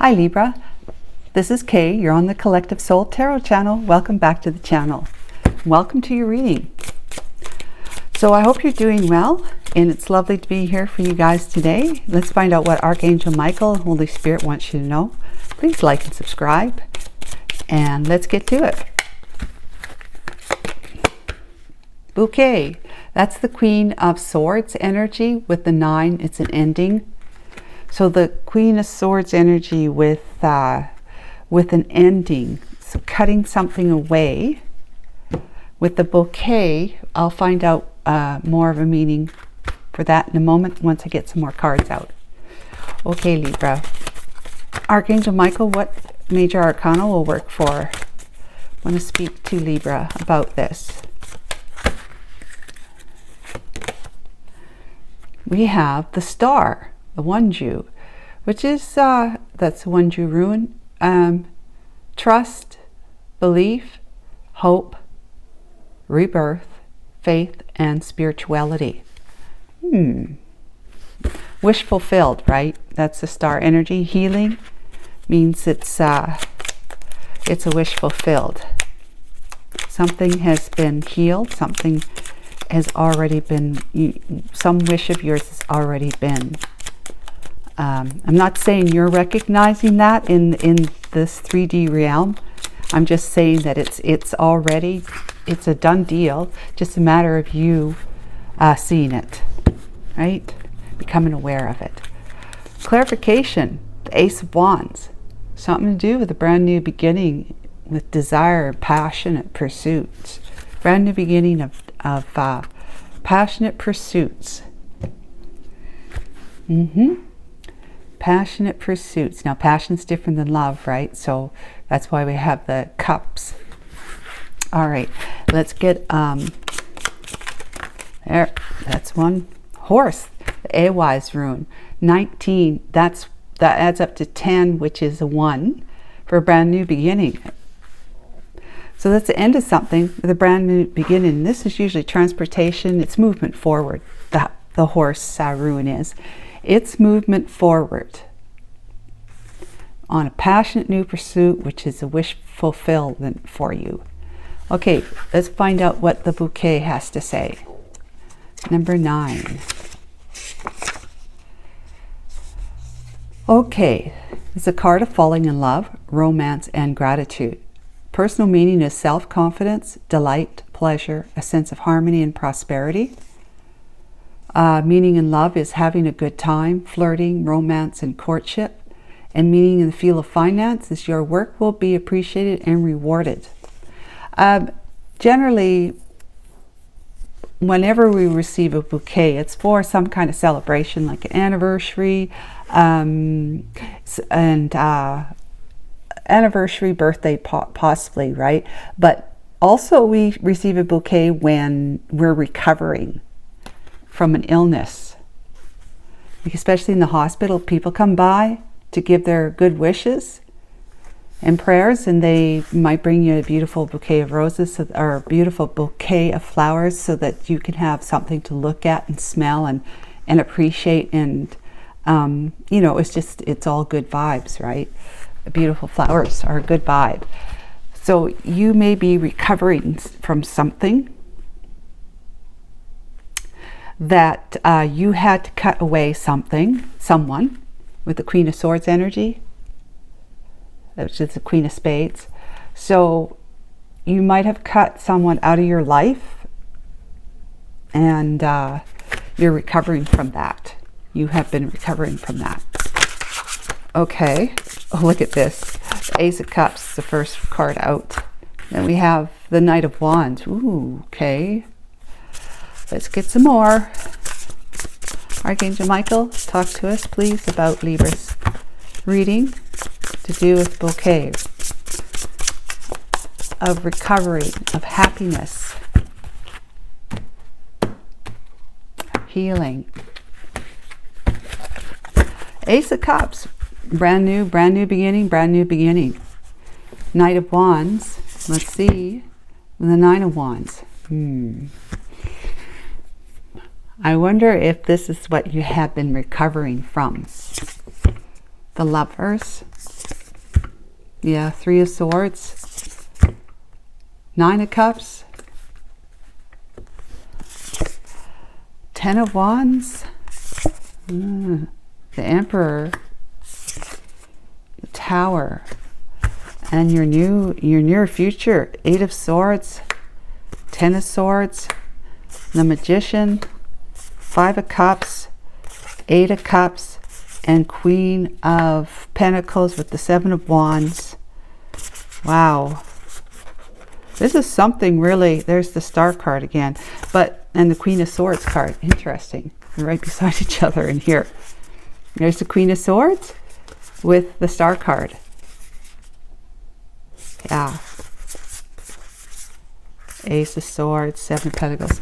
Hi Libra, this is Kay. You're on the Collective Soul Tarot channel. Welcome back to the channel. Welcome to your reading. So I hope you're doing well, and it's lovely to be here for you guys today. Let's find out what Archangel Michael and Holy Spirit wants you to know. Please like and subscribe, and let's get to it. Bouquet. That's the Queen of Swords energy with the 9. It's an ending. So the Queen of Swords energy with an ending, so cutting something away. With the bouquet, I'll find out more of a meaning for that in a moment once I get some more cards out. Okay, Libra. Archangel Michael, what major arcana will work for? I want to speak to Libra about this. We have the Star. The Wonju, which is that's Wonju rune. Trust, belief, hope, rebirth, faith, and spirituality. Wish fulfilled, right? That's the Star energy. Healing means it's a wish fulfilled. Something has been healed. Something has already been. Some wish of yours has already been. I'm not saying you're recognizing that in this 3D realm. I'm just saying that it's already, it's a done deal. Just a matter of you seeing it, right? Becoming aware of it. Clarification, the Ace of Wands. Something to do with a brand new beginning with desire, passionate pursuits. Brand new beginning of passionate pursuits. Passionate pursuits. Now, passion's different than love, right? So that's why we have the cups. All right, let's get there. That's one. Horse, the Awise rune. 19. That adds up to 10, which is a 1 for a brand new beginning. So that's the end of something with a brand new beginning. This is usually transportation. It's movement forward. The horse rune is. It's movement forward on a passionate new pursuit, which is a wish fulfillment for you. Okay, let's find out what the bouquet has to say. Number 9. Okay, it's a card of falling in love, romance, and gratitude. Personal meaning is self-confidence, delight, pleasure, a sense of harmony and prosperity. Meaning in love is having a good time, flirting, romance, and courtship. And meaning in the field of finance is your work will be appreciated and rewarded. Generally, whenever we receive a bouquet, it's for some kind of celebration, like an anniversary, anniversary, birthday, possibly, right? But also we receive a bouquet when we're recovering from an illness. Especially in the hospital, people come by to give their good wishes and prayers, and they might bring you a beautiful bouquet of roses or a beautiful bouquet of flowers so that you can have something to look at and smell and appreciate. And you know, it's all good vibes, right? Beautiful flowers are a good vibe. So you may be recovering from something that you had to cut away someone with the Queen of Swords energy, which is the Queen of Spades. So you might have cut someone out of your life, and you're recovering from that. You have been recovering from that. Okay, oh, look at this. The Ace of Cups, the first card out. Then we have the Knight of Wands. Ooh, okay. Let's get some more. Archangel Michael, talk to us, please, about Libra's reading to do with bouquet of recovery, of happiness, healing. Ace of Cups, brand new beginning, brand new beginning. Knight of Wands, let's see, the 9 of Wands. I wonder if this is what you have been recovering from. The Lovers, Yeah, 3 of Swords. 9 of Cups. 10 of Wands. The Emperor. The Tower. And your near future. 8 of Swords. 10 of Swords. The Magician. 5 of Cups. 8 of Cups. And Queen of Pentacles with the 7 of Wands. Wow. This is something really, there's the Star card again, and the Queen of Swords card. Interesting. They're right beside each other in here. There's the Queen of Swords with the Star card. Yeah. Ace of Swords, 7 of Pentacles.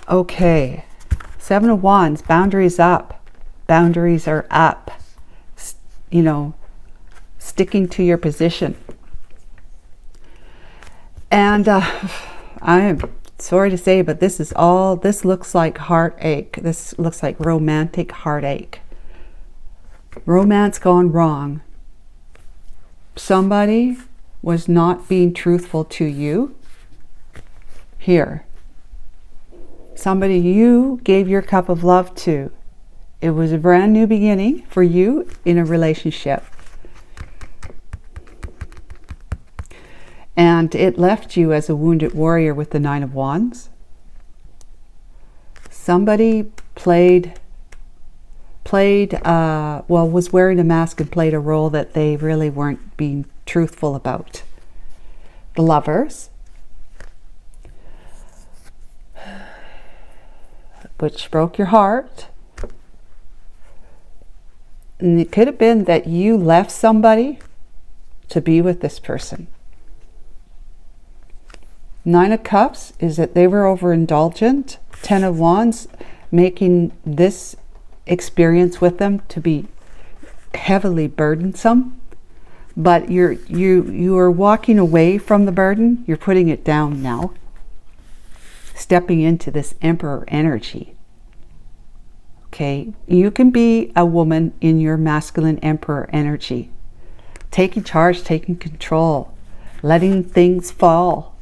Okay. 7 of Wands, boundaries up. Boundaries are up. You know, sticking to your position. And I am sorry to say, but this looks like heartache. This looks like romantic heartache. Romance gone wrong. Somebody was not being truthful to you. Here. Somebody you gave your cup of love to. It was a brand new beginning for you in a relationship. And it left you as a wounded warrior with the 9 of Wands. Somebody was wearing a mask and played a role that they really weren't being truthful about. The Lovers, which broke your heart. And it could have been that you left somebody to be with this person. 9 of Cups is that they were overindulgent. 10 of Wands, making this experience with them to be heavily burdensome. But you are walking away from the burden. You're putting it down now. Stepping into this Emperor energy. Okay, you can be a woman in your masculine Emperor energy. Taking charge, taking control, letting things fall,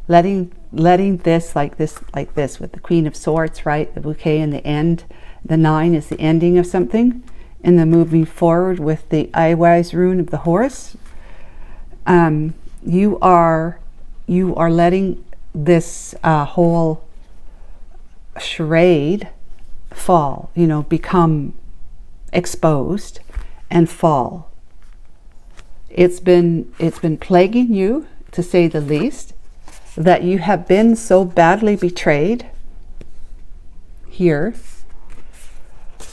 letting this like this with the Queen of Swords, right? The bouquet in the end. The 9 is the ending of something, and then moving forward with the Eyewise rune of the horse. You are letting this whole charade fall, you know, become exposed and fall. It's been plaguing you, to say the least, that you have been so badly betrayed here.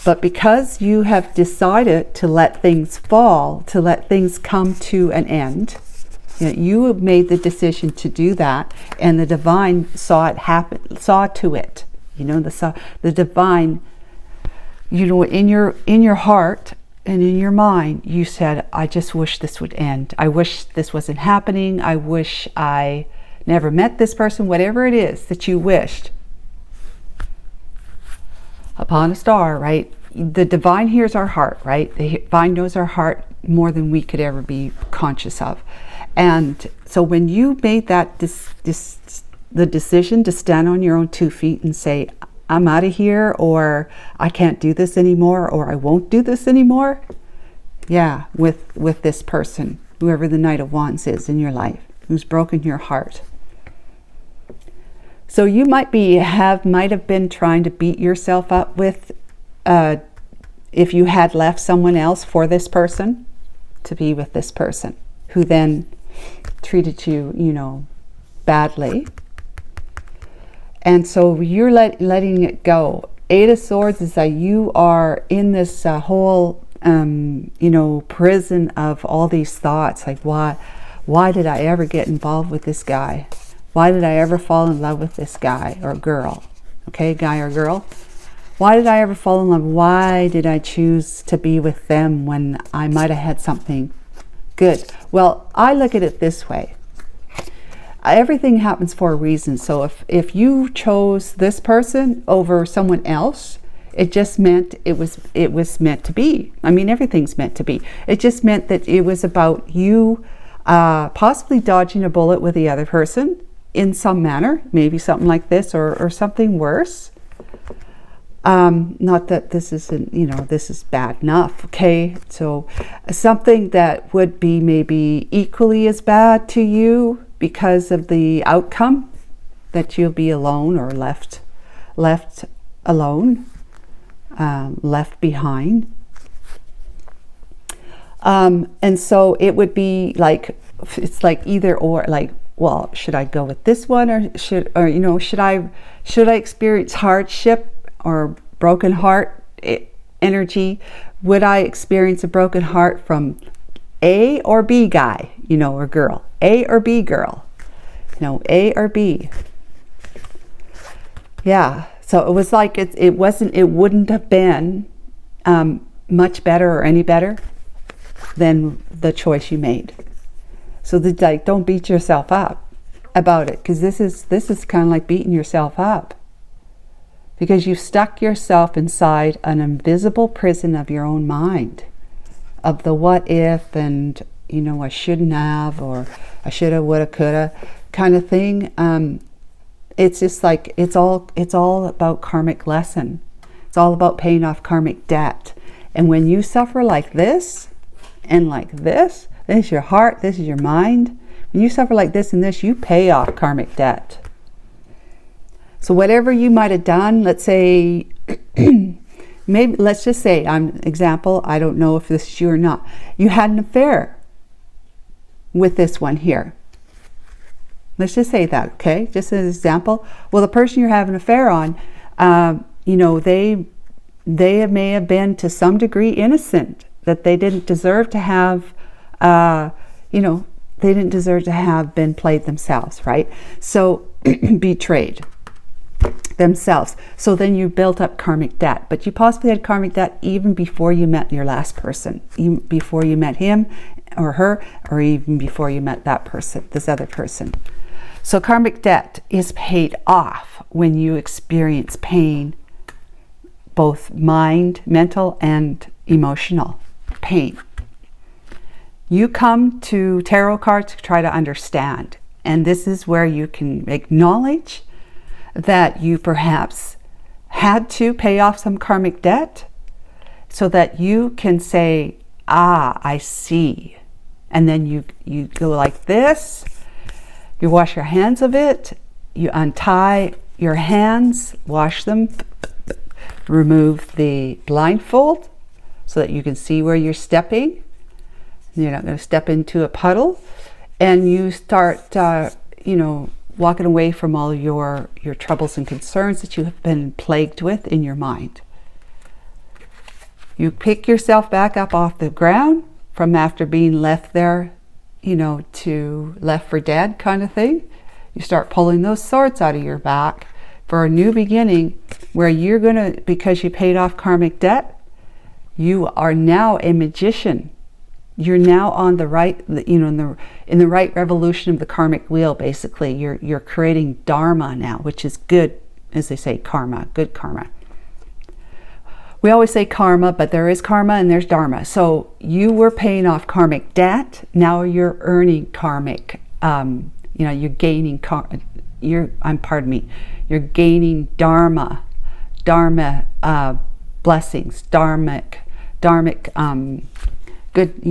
But because you have decided to let things fall, to let things come to an end, you have made the decision to do that, and the divine saw it happen, saw to it. The divine, in your heart and in your mind, you said, I just wish this would end. I wish this wasn't happening. I wish I never met this person, whatever it is that you wished. Upon a star, right? The divine hears our heart, right? The divine knows our heart more than we could ever be conscious of. And so when you made that the decision to stand on your own 2 feet and say, I'm out of here, or I can't do this anymore, or I won't do this anymore. Yeah, with this person, whoever the Knight of Wands is in your life, who's broken your heart. So you might have been trying to beat yourself up with, if you had left someone else for this person, to be with this person, who then treated you, badly. And so you're letting it go. 8 of Swords is that you are in this whole, prison of all these thoughts. Like, why did I ever get involved with this guy? Why did I ever fall in love with this guy or girl? Okay, guy or girl. Why did I ever fall in love? Why did I choose to be with them when I might have had something good? Well, I look at it this way. Everything happens for a reason. So if you chose this person over someone else, It just meant it was meant to be. I mean, everything's meant to be. It just meant that it was about you possibly dodging a bullet with the other person in some manner, maybe something like this or something worse. Not that this isn't, this is bad enough, okay? So something that would be maybe equally as bad to you because of the outcome, that you'll be alone or left alone, left behind. And so it would be like, it's like either or, like, well, should I go with this one or should I experience hardship or broken heart energy? Would I experience a broken heart from A or B guy, or girl? A or B girl? A or B? Yeah. So it was like it wouldn't have been much better or any better than the choice you made. So don't beat yourself up about it, because this is kind of like beating yourself up, because you stuck yourself inside an invisible prison of your own mind, of the what if, and I shouldn't have, or I shoulda, woulda, coulda kind of thing. It's just like it's all about karmic lesson. It's all about paying off karmic debt. And when you suffer like this and like this is your heart, this is your mind. When you suffer like this and this, you pay off karmic debt. So whatever you might have done, let's say, let's just say, example, I don't know if this is you or not. You had an affair with this one here. Let's just say that, okay? Just as an example. Well, the person you're having an affair on, they may have been to some degree innocent, that they didn't deserve to have, they didn't deserve to have been played themselves, right? So betrayed themselves. So then you built up karmic debt, but you possibly had karmic debt even before you met your last person, even before you met him or her, or even before you met that person, this other person. So karmic debt is paid off when you experience pain, both mind, mental, and emotional pain. You come to tarot cards to try to understand, and this is where you can acknowledge that you perhaps had to pay off some karmic debt, so that you can say, I see. And then you go like this, you wash your hands of it, you untie your hands, wash them, remove the blindfold so that you can see where you're stepping. You're not going to step into a puddle, and you start, walking away from all your troubles and concerns that you have been plagued with in your mind. You pick yourself back up off the ground from after being left there, to left for dead kind of thing. You start pulling those swords out of your back for a new beginning, where you're going to, because you paid off karmic debt, you are now a magician. You're now on the right, in the right revolution of the karmic wheel. Basically, you're creating dharma now, which is good, as they say, karma, good karma. We always say karma, but there is karma and there's dharma. So you were paying off karmic debt. Now you're earning karmic. You're gaining you're gaining dharma blessings, dharmic. Good,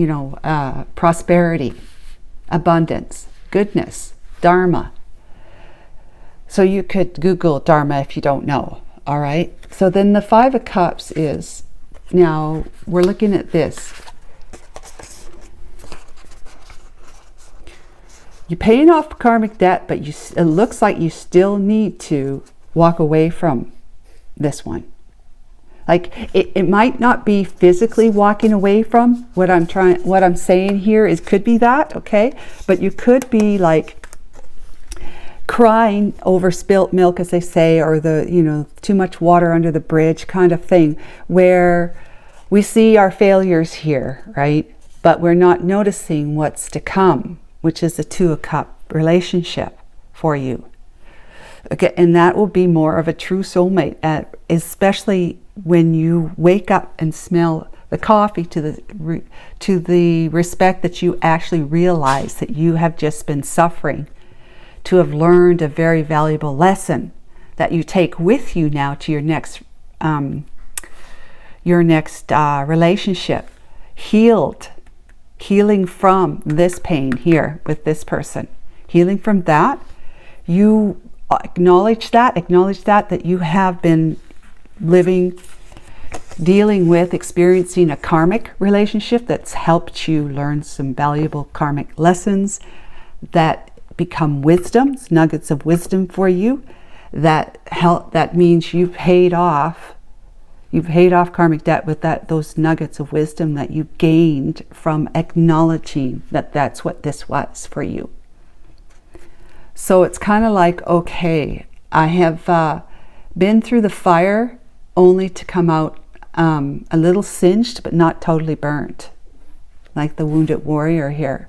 prosperity, abundance, goodness, dharma. So you could Google dharma if you don't know, all right? So then the Five of Cups is, now we're looking at this. You're paying off karmic debt, but it looks like you still need to walk away from this one. Like it might not be physically walking away from what I'm saying here is could be that, okay? But you could be like crying over spilt milk, as they say, or too much water under the bridge kind of thing, where we see our failures here, right? But we're not noticing what's to come, which is the Two of Cups relationship for you. Okay, and that will be more of a true soulmate, especially when you wake up and smell the coffee, to the respect that you actually realize that you have just been suffering, to have learned a very valuable lesson that you take with you now to your next relationship, healing from this pain here with this person, healing from that. You acknowledge that you have been dealing with, experiencing a karmic relationship that's helped you learn some valuable karmic lessons that become wisdoms, nuggets of wisdom for you. That means you've paid off karmic debt with those nuggets of wisdom that you gained from acknowledging that that's what this was for you. So it's kind of like, okay, I have been through the fire only to come out a little singed, but not totally burnt, like the wounded warrior here.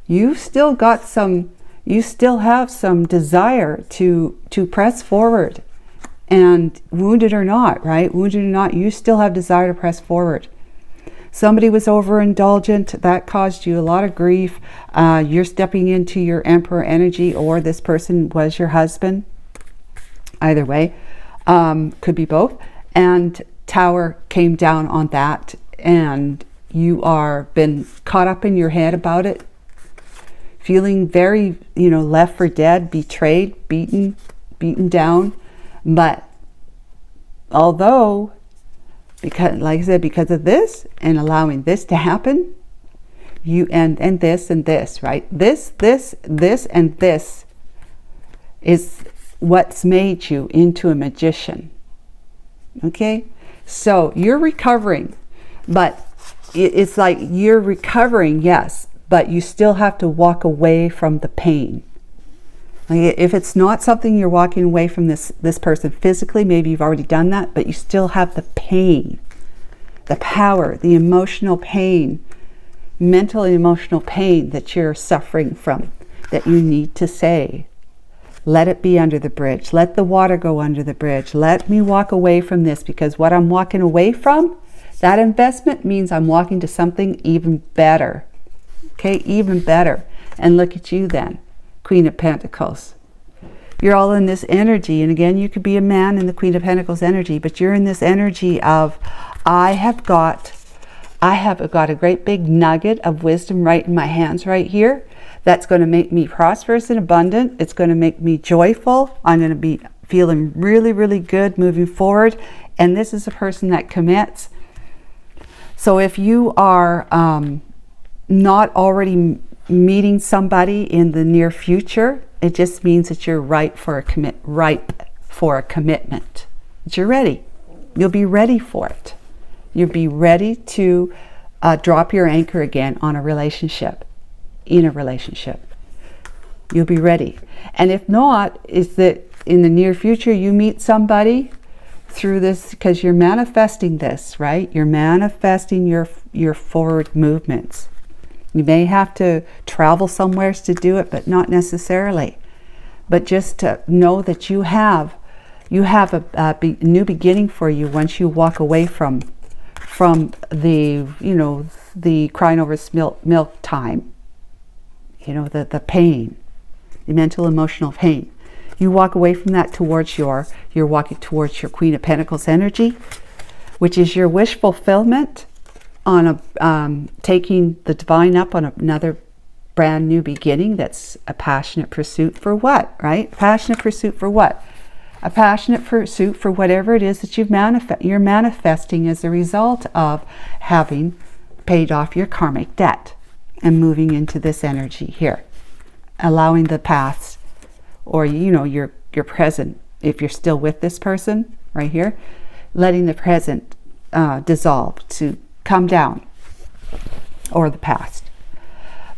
You still have some desire to press forward, and wounded or not, right? Wounded or not, you still have desire to press forward. Somebody was overindulgent, that caused you a lot of grief. You're stepping into your Emperor energy, or this person was your husband. Either way, could be both. And Tower came down on that, and you are been caught up in your head about it, feeling very, left for dead, betrayed, beaten down. But although, because, like I said, because of this and allowing this to happen, you and this, right? This and this is what's made you into a magician. Okay? So you're recovering, but it's like you're recovering, yes, but you still have to walk away from the pain. Like if it's not something you're walking away from this person physically, maybe you've already done that, but you still have the pain, the power, the emotional pain, mental and emotional pain that you're suffering from, that you need to say, let it be under the bridge. Let the water go under the bridge. Let me walk away from this, because what I'm walking away from, that investment means I'm walking to something even better. Okay, even better. And look at you then, Queen of Pentacles. You're all in this energy, and again, you could be a man in the Queen of Pentacles energy, but you're in this energy of, I have got a great big nugget of wisdom right in my hands right here. That's going to make me prosperous and abundant. It's going to make me joyful. I'm going to be feeling really, really good moving forward. And this is a person that commits. So if you are not already meeting somebody in the near future, it just means that you're ripe for a commitment. That you're ready. You'll be ready for it. You'll be ready to drop your anchor again on a relationship. In a relationship, you'll be ready. And if not, is that in the near future you meet somebody through this, because you're manifesting this, right? You're manifesting your forward movements. You may have to travel somewhere to do it, but not necessarily. But just to know that you have a new beginning for you once you walk away from the the crying over milk time. The pain, the mental, emotional pain. You walk away from that you're walking towards your Queen of Pentacles energy, which is your wish fulfillment on taking the divine up on another brand new beginning. That's a passionate pursuit for what, right? Passionate pursuit for what? A passionate pursuit for whatever it is that you're manifesting as a result of having paid off your karmic debt. And moving into this energy here, allowing the past, or your present, if you're still with this person right here, letting the present dissolve, to come down, or the past.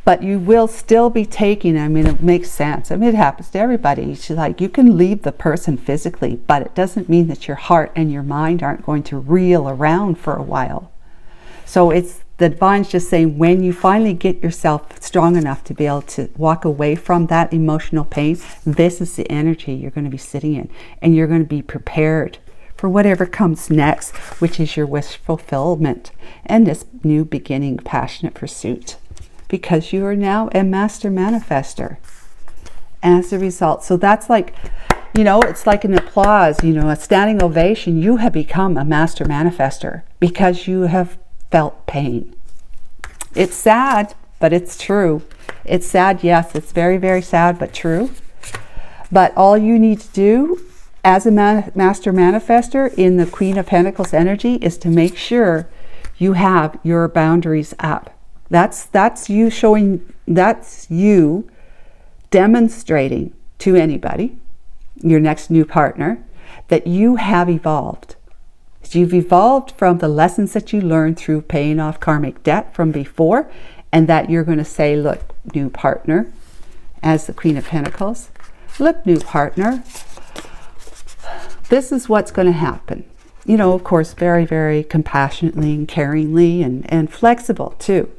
But you will still be taking, it makes sense. It happens to everybody. It's like you can leave the person physically, but it doesn't mean that your heart and your mind aren't going to reel around for a while. So the divine's just saying, when you finally get yourself strong enough to be able to walk away from that emotional pain, this is the energy you're going to be sitting in. And you're going to be prepared for whatever comes next, which is your wish fulfillment and this new beginning, passionate pursuit, because you are now a master manifester as a result. So that's like, you know, it's like an applause, you know, a standing ovation. You have become a master manifester because you have felt pain. It's sad, but it's true. It's sad, yes, it's very, very sad, but true. But all you need to do as a master manifester in the Queen of Pentacles energy is to make sure you have your boundaries up. That's you showing, that's you demonstrating to anybody, your next new partner, that you have evolved. You've evolved from the lessons that you learned through paying off karmic debt from before, and that you're going to say, look, new partner, as the Queen of Pentacles, look, new partner, this is what's going to happen. You know, of course, very, very compassionately and caringly and flexible too.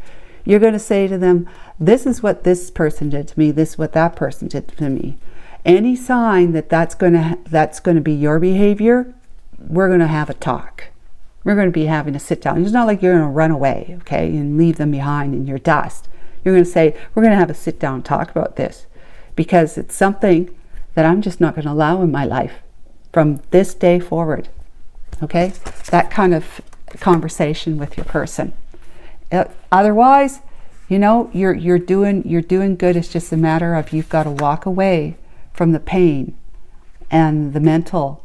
You're going to say to them, this is what this person did to me, this is what that person did to me. Any sign that that's going to be your behavior, we're going to have a talk. We're going to be having a sit down. It's not like you're going to run away, okay, and leave them behind in your dust. You're going to say, we're going to have a sit down talk about this, because it's something that I'm just not going to allow in my life from this day forward. Okay, that kind of conversation with your person. Otherwise, you know, you're doing good. It's just a matter of you've got to walk away from the pain and the mental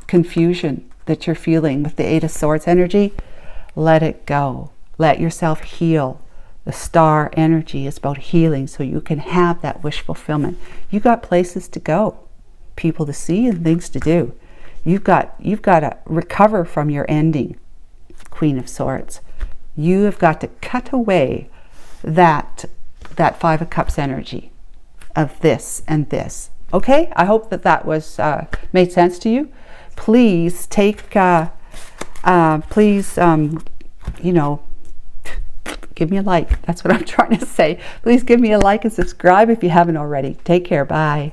confusion that you're feeling with the Eight of Swords energy. Let it go. Let yourself heal. The star energy is about healing, so you can have that wish fulfillment. You got places to go, people to see, and things to do. You've got to recover from your ending, Queen of Swords. You have got to cut away that Five of Cups energy of this and this. Okay, I hope that was made sense to you. Please take, you know, give me a like. That's what I'm trying to say. Please give me a like and subscribe if you haven't already. Take care. Bye.